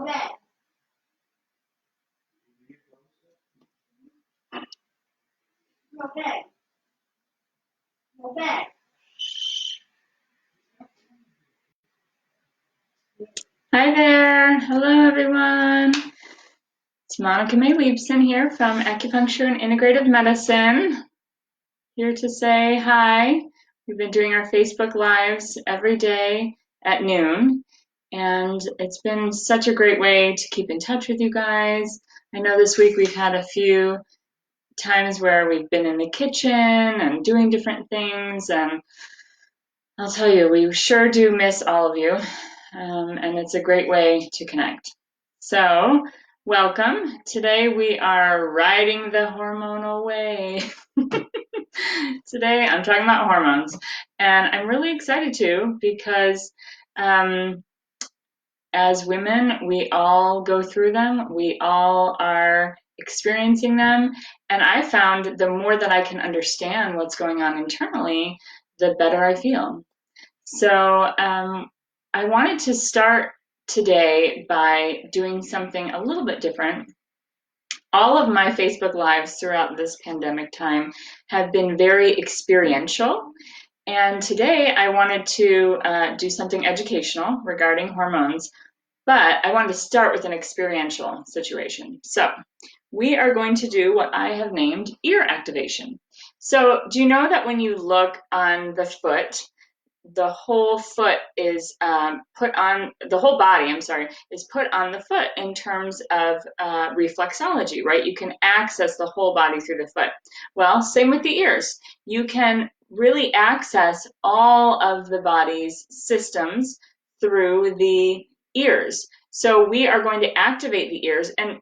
back. Go back. Go back. Hi there. Hello, everyone. It's Monica May Leibson here from Acupuncture and Integrative Medicine. Here to say hi. We've been doing our Facebook Lives every day at noon, and it's been such a great way to keep in touch with you guys. I know this week we've had a few times where we've been in the kitchen and doing different things, and I'll tell you, we sure do miss all of you, and it's a great way to connect. So, welcome. Today we are riding the hormonal wave. Today I'm talking about hormones, and I'm really excited too because as women, we all go through them. We all are experiencing them, and I found the more that I can understand what's going on internally, the better I feel. So I wanted to start today by doing something a little bit different. All of my Facebook Lives throughout this pandemic time have been very experiential. And today I wanted to do something educational regarding hormones, but I wanted to start with an experiential situation. So we are going to do what I have named ear activation. So do you know that when you look on the foot, the whole foot is put on, the whole body, is put on the foot in terms of reflexology, right? You can access the whole body through the foot. Well, same with the ears. You can really access all of the body's systems through the ears. So we are going to activate the ears, and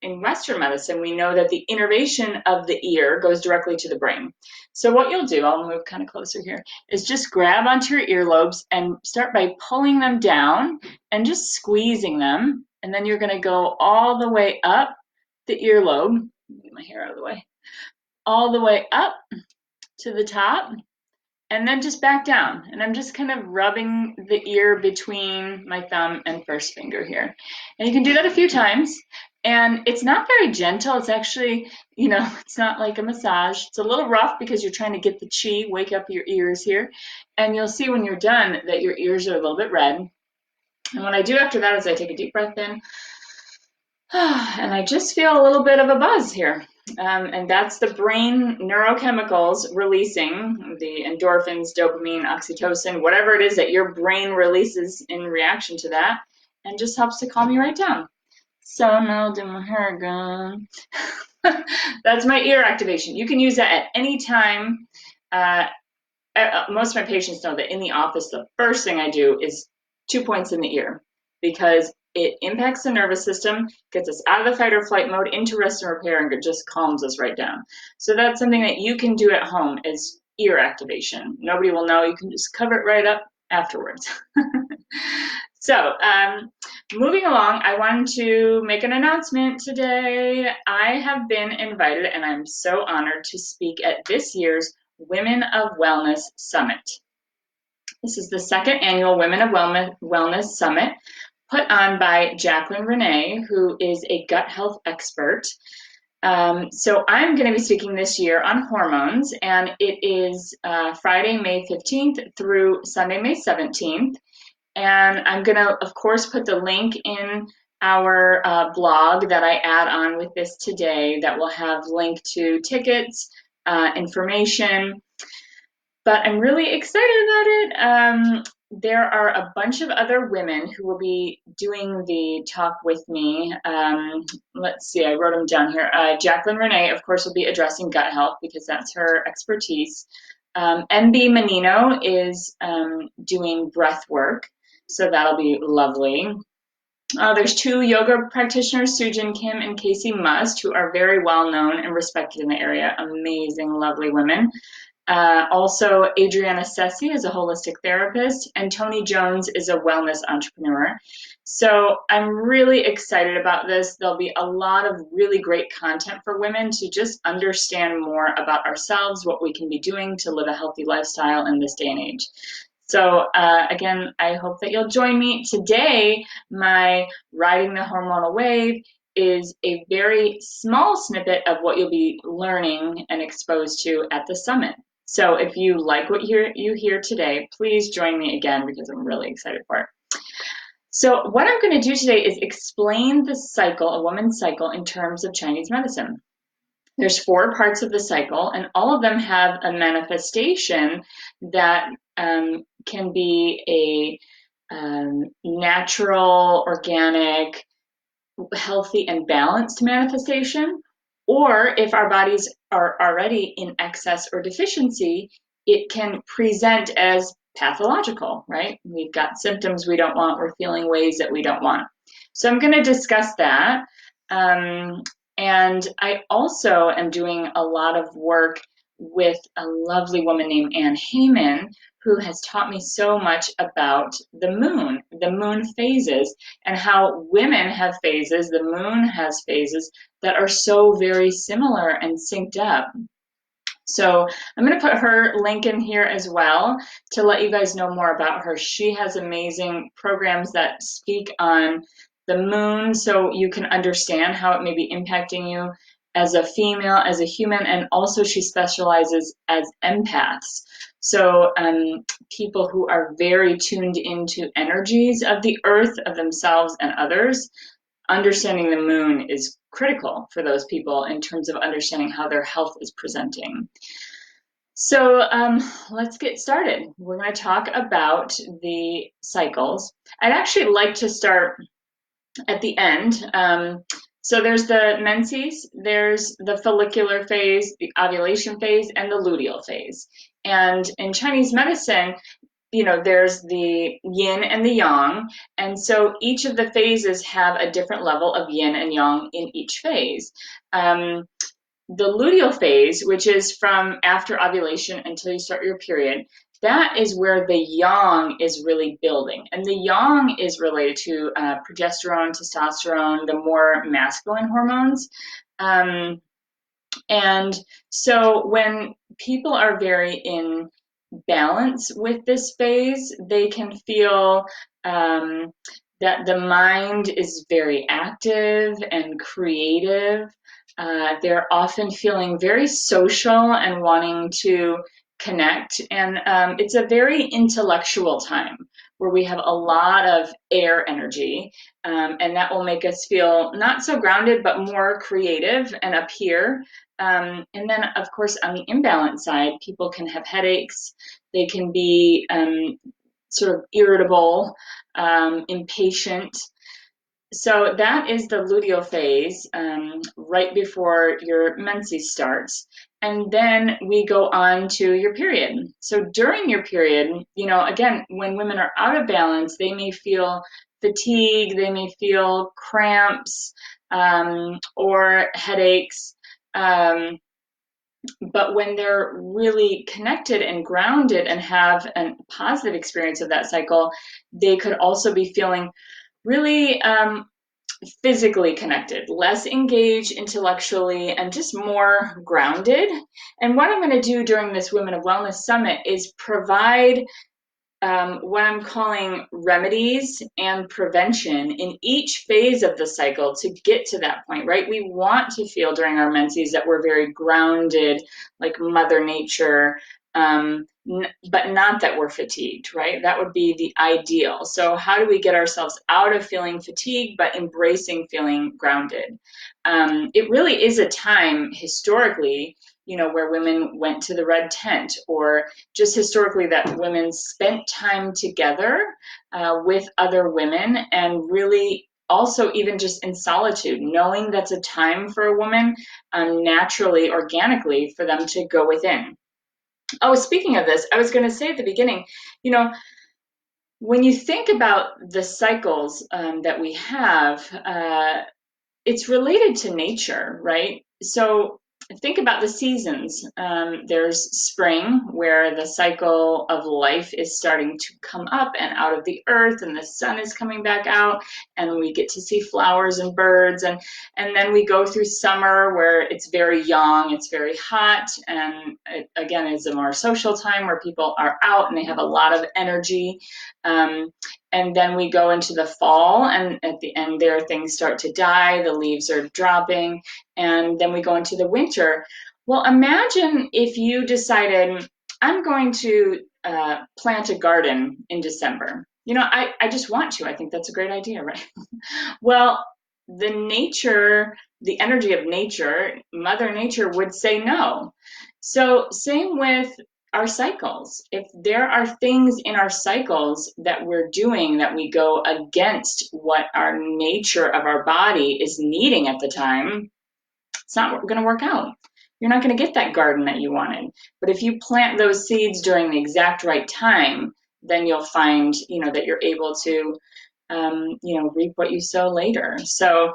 in Western medicine, we know that the innervation of the ear goes directly to the brain. So what you'll do, I'll move kind of closer here, is just grab onto your earlobes and start by pulling them down and just squeezing them. And then you're going to go all the way up the earlobe, get my hair out of the way, all the way up to the top, and then just back down. And I'm just kind of rubbing the ear between my thumb and first finger here. And you can do that a few times. And it's not very gentle. It's actually, it's not like a massage. It's a little rough because you're trying to get the chi, wake up your ears here. And you'll see when you're done that your ears are a little bit red. And what I do after that is I take a deep breath in. And I just feel a little bit of a buzz here. And that's the brain neurochemicals releasing the endorphins, dopamine, oxytocin, whatever it is that your brain releases in reaction to that, and just helps to calm you right down. So now I'll do my hair again. That's my ear activation. You can use that at any time. Most of my patients know that in the office, the first thing I do is 2 points in the ear, because it impacts the nervous system, gets us out of the fight or flight mode into rest and repair, and it just calms us right down. So that's something that you can do at home, is ear activation. Nobody will know. You can just cover it right up afterwards. So moving along, I wanted to make an announcement today. I have been invited, and I'm so honored to speak at this year's Women of Wellness Summit. This is the second annual Women of Wellness Summit, put on by Jacqueline Renee, who is a gut health expert. So I'm going to be speaking this year on hormones, and it is Friday, May 15th through Sunday, May 17th. And I'm going to, of course, put the link in our blog that I add on with this today that will have link to tickets, information. But I'm really excited about it. There are a bunch of other women who will be doing the talk with me. Let's see, I wrote them down here. Jacqueline Renee, of course, will be addressing gut health because that's her expertise. MB Menino is doing breath work, so that'll be lovely. There's two yoga practitioners, Sujin Kim and Casey Must, who are very well known and respected in the area. Amazing, lovely women. Also, Adriana Sessi is a holistic therapist, and Tony Jones is a wellness entrepreneur. So I'm really excited about this. There'll be a lot of really great content for women to just understand more about ourselves, what we can be doing to live a healthy lifestyle in this day and age. So again, I hope that you'll join me. Today, my Riding the Hormonal Wave is a very small snippet of what you'll be learning and exposed to at the summit. So if you like what you hear today, please join me again because I'm really excited for it. So what I'm going to do today is explain the cycle, a woman's cycle, in terms of Chinese medicine. There's 4 parts of the cycle, and all of them have a manifestation that can be a natural, organic, healthy, and balanced manifestation. Or if our bodies are already in excess or deficiency, it can present as pathological, right? We've got symptoms we don't want, we're feeling ways that we don't want. So I'm going to discuss that. And I also am doing a lot of work with a lovely woman named Anne Heyman, who has taught me so much about the moon phases, and how women have phases, the moon has phases that are so very similar and synced up. So I'm going to put her link in here as well to let you guys know more about her. She has amazing programs that speak on the moon so you can understand how it may be impacting you as a female, as a human, and also she specializes as empaths. So people who are very tuned into energies of the earth, of themselves and others. Understanding the moon is critical for those people in terms of understanding how their health is presenting. So let's get started. We're going to talk about the cycles. I'd actually like to start at the end. So there's the menses, there's the follicular phase, the ovulation phase, and the luteal phase. And in Chinese medicine, there's the yin and the yang, and so each of the phases have a different level of yin and yang in each phase. The luteal phase, which is from after ovulation until you start your period, that is where the yang is really building. And the yang is related to progesterone, testosterone, the more masculine hormones. And so when people are very in balance with this phase, they can feel that the mind is very active and creative. They're often feeling very social and wanting to connect. And it's a very intellectual time where we have a lot of air energy. And that will make us feel not so grounded, but more creative and up here. And then, of course, on the imbalance side, people can have headaches. They can be sort of irritable, impatient. So that is the luteal phase, right before your menses starts. And then we go on to your period. So during your period, again, when women are out of balance, they may feel fatigue, they may feel cramps, or headaches. But when they're really connected and grounded and have a positive experience of that cycle, they could also be feeling really physically connected, less engaged intellectually, and just more grounded. And what I'm going to do during this Women of Wellness Summit is provide what I'm calling remedies and prevention in each phase of the cycle to get to that point, right? We want to feel during our menses that we're very grounded, like Mother Nature, but not that we're fatigued, right? That would be the ideal. So how do we get ourselves out of feeling fatigued, but embracing feeling grounded? It really is a time historically, where women went to the red tent, or just historically that women spent time together with other women, and really also even just in solitude, knowing that's a time for a woman naturally, organically, for them to go within. Oh, speaking of this, I was going to say at the beginning, when you think about the cycles that we have, it's related to nature, right? So think about the seasons. There's spring, where the cycle of life is starting to come up and out of the earth, and the sun is coming back out, and we get to see flowers and birds. And then we go through summer, where it's very young, it's very hot, and it, again, is a more social time where people are out and they have a lot of energy. Um, and then we go into the fall, and at the end there, things start to die, the leaves are dropping, and then we go into the winter. Well, imagine if you decided, I'm going to plant a garden in December. I just want to. I think that's a great idea, right? Well, the energy of nature, Mother Nature would say no. So, same with our cycles. If there are things in our cycles that we're doing that we go against what our nature of our body is needing at the time, it's not going to work out. You're not going to get that garden that you wanted. But if you plant those seeds during the exact right time, then you'll find, that you're able to, reap what you sow later. So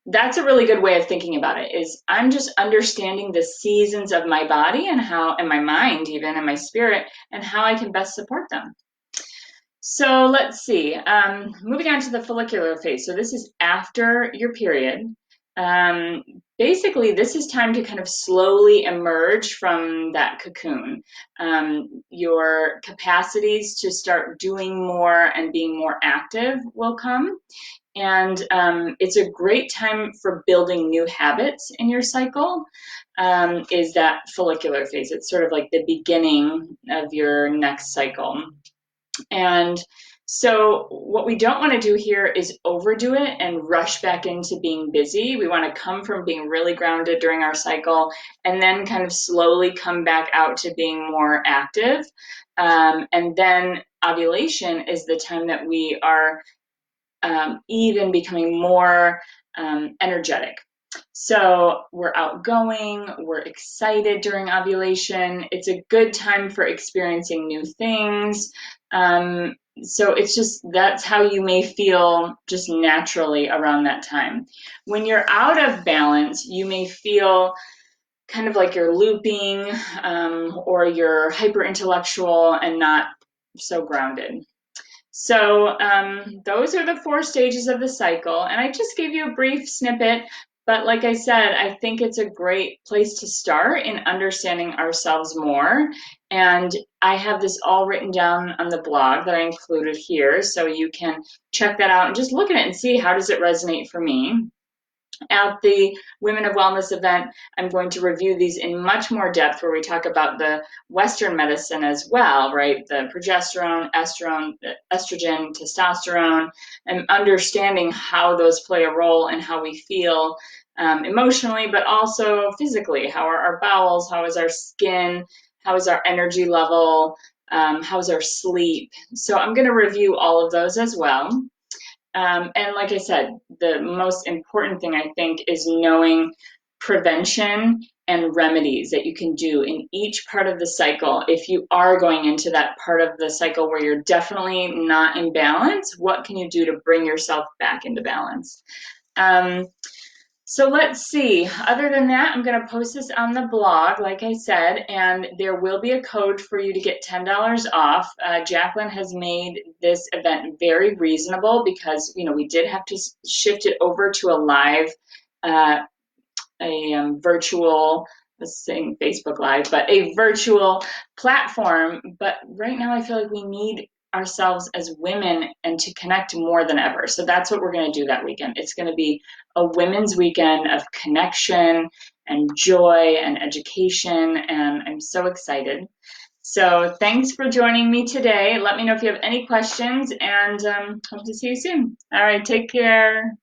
that's a really good way of thinking about it. Is I'm just understanding the seasons of my body and my mind, even, and my spirit, and how I can best support them. So let's see. Moving on to the follicular phase. So this is after your period. Um, Basically, this is time to kind of slowly emerge from that cocoon. Your capacities to start doing more and being more active will come. And it's a great time for building new habits in your cycle, is that follicular phase. It's sort of like the beginning of your next cycle. And so, what we don't want to do here is overdo it and rush back into being busy. We want to come from being really grounded during our cycle and then kind of slowly come back out to being more active. And then ovulation is the time that we are even becoming more energetic. So we're outgoing, we're excited during ovulation. It's a good time for experiencing new things. So it's just, that's how you may feel just naturally around that time. When you're out of balance, you may feel kind of like you're looping, or you're hyper intellectual and not so grounded. So those are the 4 stages of the cycle. And I just gave you a brief snippet, but like I said, I think it's a great place to start in understanding ourselves more. And I have this all written down on the blog that I included here, so you can check that out and just look at it and see, how does it resonate for me. At the Women of Wellness event, I'm going to review these in much more depth, where we talk about the Western medicine as well, right? The progesterone, estrogen, testosterone, and understanding how those play a role in how we feel emotionally, but also physically. How are our bowels? How is our skin? How is our energy level? How's our sleep? So I'm going to review all of those as well. And like I said, the most important thing, I think, is knowing prevention and remedies that you can do in each part of the cycle. If you are going into that part of the cycle where you're definitely not in balance, what can you do to bring yourself back into balance? So let's see. Other than that, I'm going to post this on the blog, like I said, and there will be a code for you to get $10 off. Jacqueline has made this event very reasonable because, we did have to shift it over to a live, virtual, let's say Facebook Live, but a virtual platform. But right now I feel like we need ourselves as women and to connect more than ever. So that's what we're going to do that weekend. It's going to be a women's weekend of connection and joy and education, and I'm so excited. So thanks for joining me today. Let me know if you have any questions, and hope to see you soon. All right, take care.